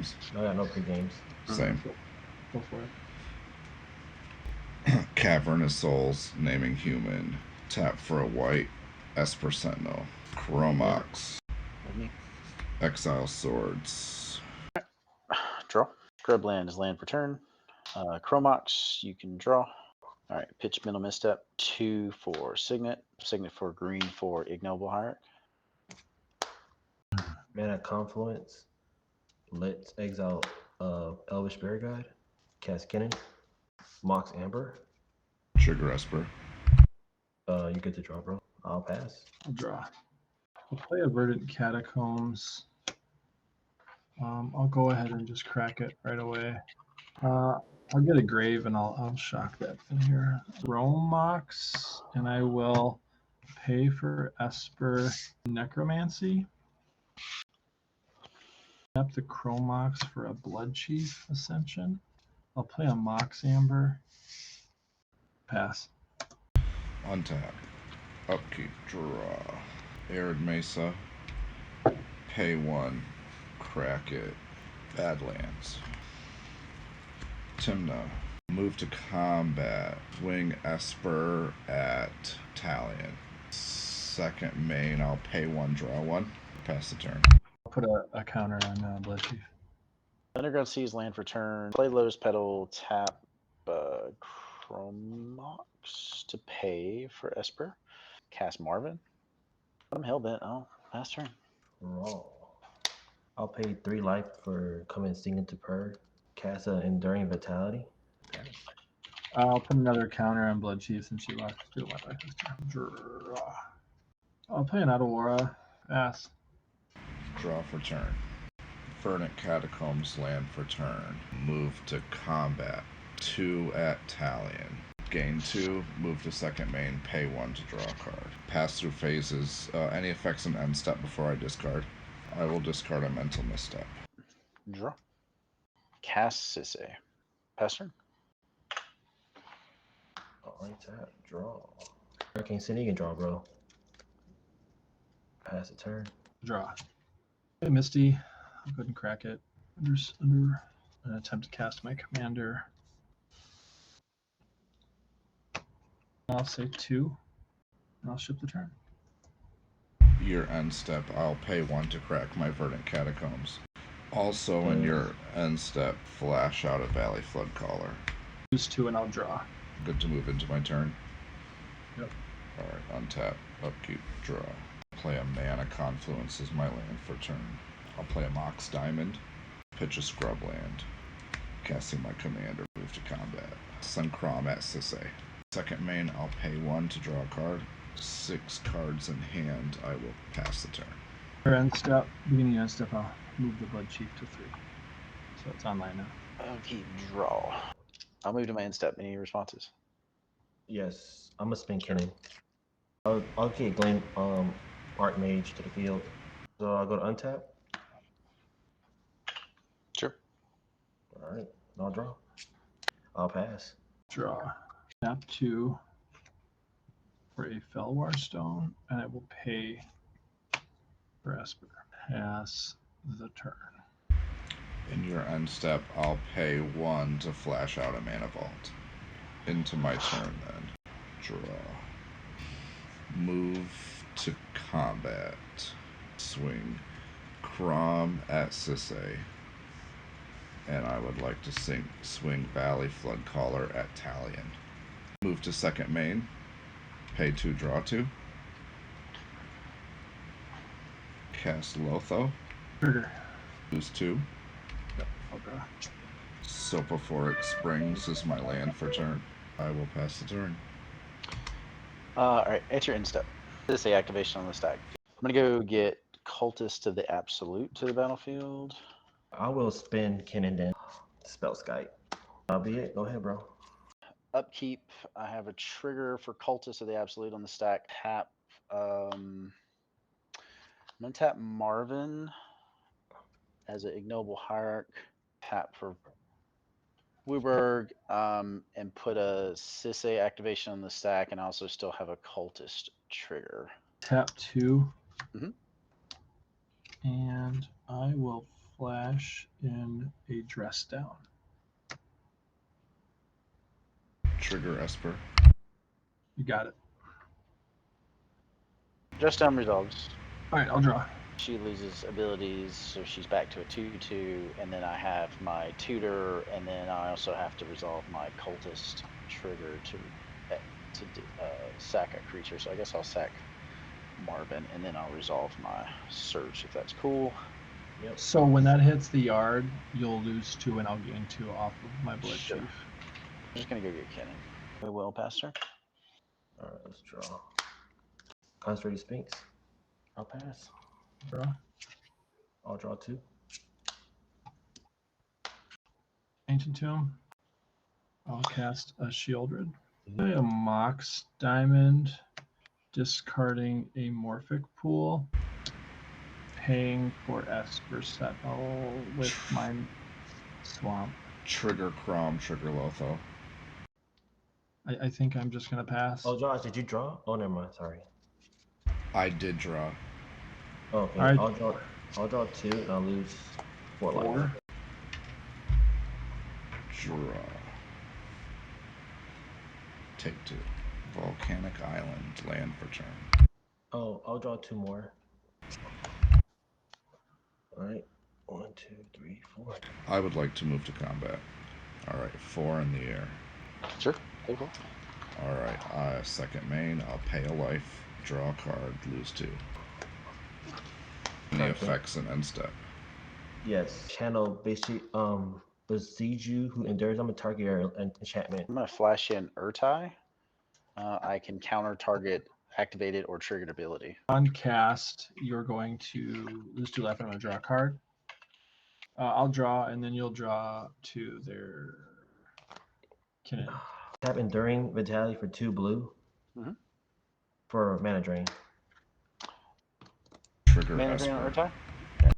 pre-games? No, I got no pre-games. Same. Go for it. Cavernous Souls, naming human. Tap for a white. Esper Sentinel. Chromox. Me. Exile Swords. Draw. Scrubland is land for turn. Chromox, you can draw. All right, pitch middle misstep. 2 for Signet. Signet for green for Ignoble Hierarch. Mana Confluence. Let's exile Elvish Bear Guide. Cast Kinnan. Mox Amber. Trigger Esper. You get to draw, bro. I'll pass. I'll draw. I'll play a Verdant Catacombs. I'll go ahead and just crack it right away. I'll get a grave and I'll shock that thing here. Chromox, and I will pay for Esper Necromancy. Tap the Chromox for a Bloodchief Ascension. I'll play a Mox Amber. Pass. Untap. Upkeep. Draw. Arid Mesa. Pay 1. Crack it. Badlands. Tymna. Move to combat. Wing Esper at Talion. Second main, I'll pay 1, draw 1. Pass the turn. I'll put a counter on Bloodchief. Underground Seas land for turn. Play Lotus Petal. Tap Chromox to pay for Esper. Cast Marvin. I'm hellbent. Oh, pass turn. Raw. I'll pay 3 life for coming singing to Purr. Cast Enduring Vitality. I'll put another counter on Bloodchief since she lost 2 life this turn. Draw. I'll play an Otawara. Pass. Draw for turn. Verdant Catacombs land for turn. Move to combat. 2 at Talion. Gain 2, move to second main, pay 1 to draw a card. Pass through phases. Any effects in end step before I discard. I will discard a mental misstep. Draw. Cast Sisay. Pass turn. Untap. Draw. Hurricane City, you can draw, bro. Pass the turn. Draw. Hey, Misty. I'll go ahead and crack it. Under an attempt to cast my commander. I'll say 2. And I'll ship the turn. Your end step, I'll pay 1 to crack my Verdant Catacombs. Also in your end step, flash out a Valley Flood Caller. Use 2 and I'll draw. Good to move into my turn. Yep. Alright, untap, upkeep, draw. Play a Mana Confluence as my land for turn. I'll play a Mox Diamond, pitch a Scrubland. Casting my commander, move to combat. Send Kraum at Sisay. Second main, I'll pay 1 to draw a card. 6 cards in hand, I will pass the turn. For end step, beginning of end step, I'll move the Bloodchief to 3. So it's online now. Okay, draw. I'll move to my end step. Any responses? Yes, I'm gonna spin Kinnan. I'll get Glen Archmage to the field. So I'll go to untap. Sure. Alright, I'll draw. I'll pass. Draw. Tap 2 for a Felwar Stone, and I will pay for Esper. Pass the turn. In your end step, I'll pay 1 to flash out a Mana Vault. Into my turn then. Draw. Move to combat. Swing Kraum at Sisay. And I would like to swing Valley Flood Caller at Talion. Move to second main. Pay 2, draw 2. Cast Lotho. Trigger. Lose 2. Yep, I'll draw. Sopophoric Springs is my land for turn. I will pass the turn. Alright, it's your end step. This is the activation on the stack. I'm gonna go get Cultist of the Absolute to the battlefield. I will spin Kinnan then. Spell Skype. That'll be it. Go ahead, bro. Upkeep, I have a trigger for Cultist of the Absolute on the stack. Tap, I'm gonna tap Marvin as an Ignoble Hierarch. Tap for Wooburg, and put a Sisay activation on the stack, and I also still have a Cultist trigger. Tap 2. Mhm. And I will flash in a dress down. Trigger Esper. You got it. Dress down resolves. All right, I'll draw. She loses abilities, so she's back to a 2/2, and then I have my tutor, and then I also have to resolve my cultist trigger to sack a creature. So I guess I'll sack Marvin, and then I'll resolve my search if that's cool. Yep. So when that hits the yard, you'll lose 2 and I'll gain 2 off of my Blood Sure. Chief. I'm just gonna go get Kinnan. Very well, Pastor. All right, let's draw. Concentrated Sphinx. I'll pass. Draw. I'll draw 2. Ancient Tomb. I'll cast a Shieldred. Play a Mox Diamond, discarding a Morphic Pool, paying for Esper Sentinel with my Swamp. Trigger Kraum, Trigger Lotho. I think I'm just going to pass. Oh, Josh, did you draw? Oh, never mind. Sorry. I did draw. Oh, okay. All right. I'll draw 2 and I'll lose 4 life. 4. Draw. Take 2. Volcanic Island, land for turn. Oh, I'll draw 2 more. All right. 1, 2, 3, 4. I would like to move to combat. Alright, 4 in the air. Sure. Very cool. Alright, second main, I'll pay a life, draw a card, lose 2. Any Okay. effects and end step. Yes. Channel basically besiege you who endures. I'm a target your enchantment. I'm gonna flash in Urtai. I can counter target activated or triggered ability. On cast, you're going to lose 2 life and I'm going to draw a card. I'll draw, and then you'll draw to their Kinnan. Tap Enduring Vitality for 2 blue. Mhm. For mana drain. Trigger Mana drain on Esper. Urtai?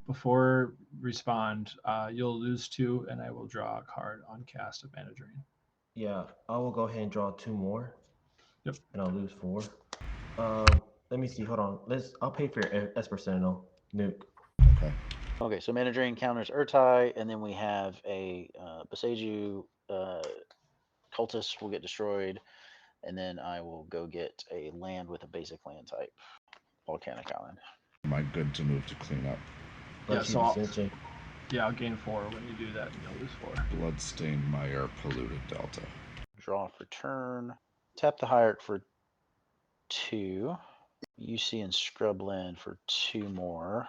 Before respond, you'll lose 2, and I will draw a card on cast of Mana Drain. Yeah, I will go ahead and draw 2 more. Yep. And I'll lose 4. Let me see. Hold on. I'll pay for your Esper Sentinel nuke. Okay. Okay, so Mana Drain counters Urtai, and then we have a Beseiju cultist will get destroyed, and then I will go get a land with a basic land type, Volcanic Island. Am I good to move to clean up? Let's see so the I'll- Sisay. Yeah, I'll gain 4 when you do that, and you'll lose 4. Bloodstained Mire, Polluted Delta. Draw for turn. Tap the Hierarch for 2. UC and Scrubland for 2 more.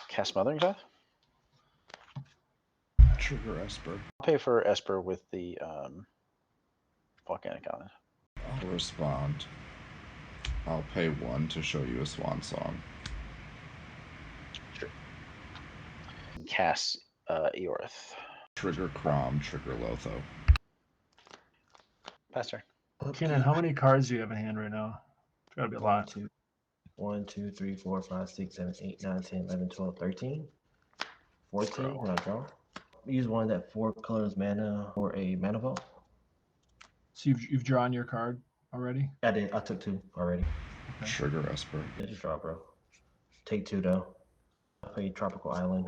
Cast Mothering Tithe. Trigger Esper. I'll pay for Esper with the Volcanic Island. I'll respond. I'll pay 1 to show you a swan song. Sure. Cast Eorith. Trigger Kraum, Trigger Lotho. Pastor. Kinnan, how many cards do you have in hand right now? It's got to be a lot. 1, 2, 3, 4, 5, 6, 7, 8, 9, 10, 11, 12, 13, 14 when I draw. Use one that 4 colors mana or a mana vault. So you've drawn your card already? I did. I took 2 already. Okay. Trigger Esper. Yeah, just draw, bro. Take 2 though. I play Tropical Island.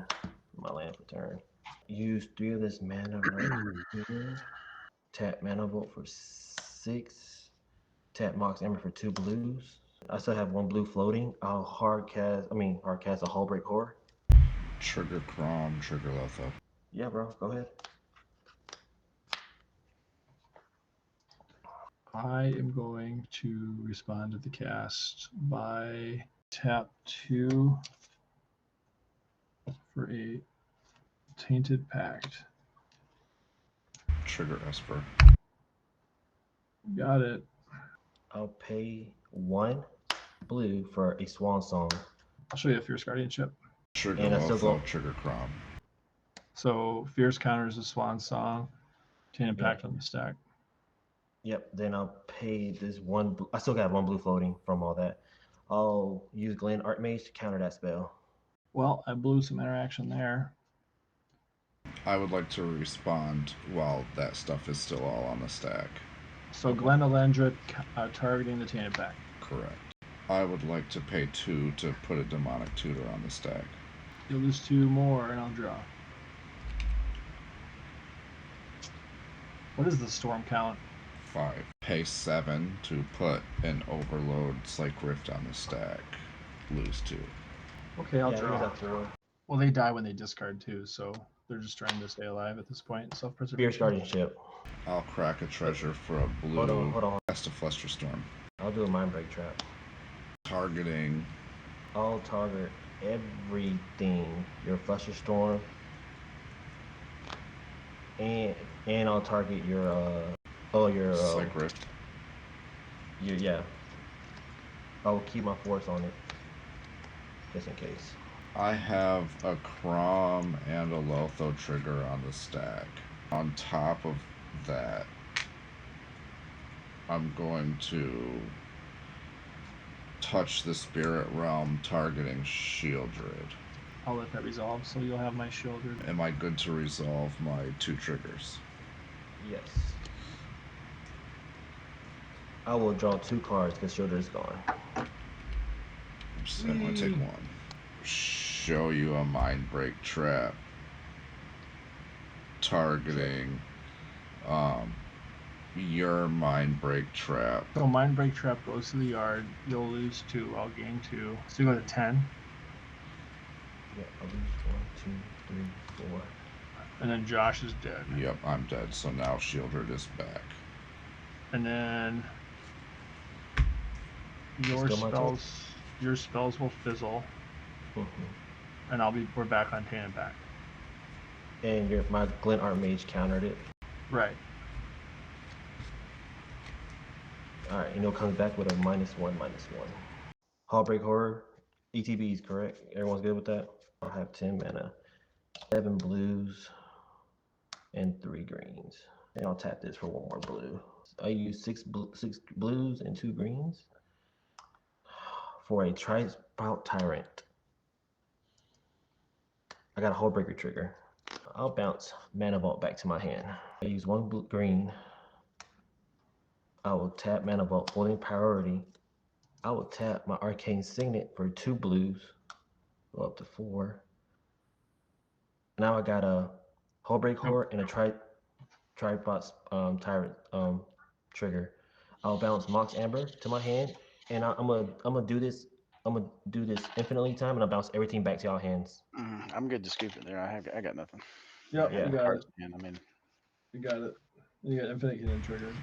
My land for turn. Use 3 of this mana right here. Tap mana vault for 6. Tap Mox Ember for 2 blues. I still have 1 blue floating. I'll hard cast a Hullbreak Horror. Trigger Kraum, Trigger Lotho. Yeah, bro. Go ahead. I am going to respond to the cast by tap 2 for a Tainted Pact. Trigger Esper. Got it. I'll pay 1 blue for a Swan Song. I'll show you a Fierce Guardianship. Trigger And I still Lotho, go- Trigger Kraum. So Fierce counters the Swan Song. Tainted Yeah. Pact on the stack. Yep. Then I'll pay this 1. I still got 1 blue floating from all that. I'll use Glen Archmage to counter that spell. Well, I blew some interaction there. I would like to respond while that stuff is still all on the stack. So Glen Elendra targeting the Tainted Pact. Correct. I would like to pay 2 to put a demonic tutor on the stack. You'll lose 2 more, and I'll draw. What is the storm count? 5. Pay 7 to put an overload Psych Rift on the stack. Lose 2. Okay, I'll yeah, draw. use that 4. Well, they die when they discard too, so they're just trying to stay alive at this point. Self-preservation. Fierce Guardianship. I'll crack a treasure for a blue. Hold on. Cast a Fluster Storm. I'll do a Mind Break Trap. Targeting. I'll target everything. Your Fluster Storm. And I'll target your Psych Rift. yeah. I'll keep my force on it. Just in case. I have a Kraum and a Lotho trigger on the stack. On top of that, I'm going to touch the Spirit Realm targeting Shieldred. I'll let that resolve, so you'll have my Shieldred. Am I good to resolve my 2 triggers? Yes. I will draw 2 cards because Shieldred is gone. I'm going to take 1. Show you a Mind Break Trap targeting your Mind Break Trap. So Mind Break Trap goes to the yard. You'll lose 2. I'll gain 2. So you go to 10. Yeah, I'll lose 1, 2, 3, 4. And then Josh is dead. Yep, I'm dead. So now Shieldred is back. And then your spells will fizzle, and we're back on Tainted back. And my Glint Archmage countered it. Right. Alright, it comes back with a -1/-1. Heartbreak Horror, ETBs, correct? Everyone's good with that? I have 10 mana, 7 blues, and 3 greens. And I'll tap this for 1 more blue. I use 6 blues and 2 greens for a Tri-Sprout Tyrant. I got a Hullbreaker trigger. I'll bounce Mana Vault back to my hand. I use 1 green. I will tap Mana Vault, holding priority. I will tap my Arcane Signet for 2 blues, go up to 4. Now I got a Hullbreak Horror and a Tripod Tyrant trigger. I'll bounce Mox Amber to my hand, and I'm gonna do this. I'm gonna do this infinitely time, and I'll bounce everything back to y'all hands. I'm good to scoop it there. I got nothing. Yep, Yeah. you got it. I mean, You got it. You got Infinite Kinnan trigger.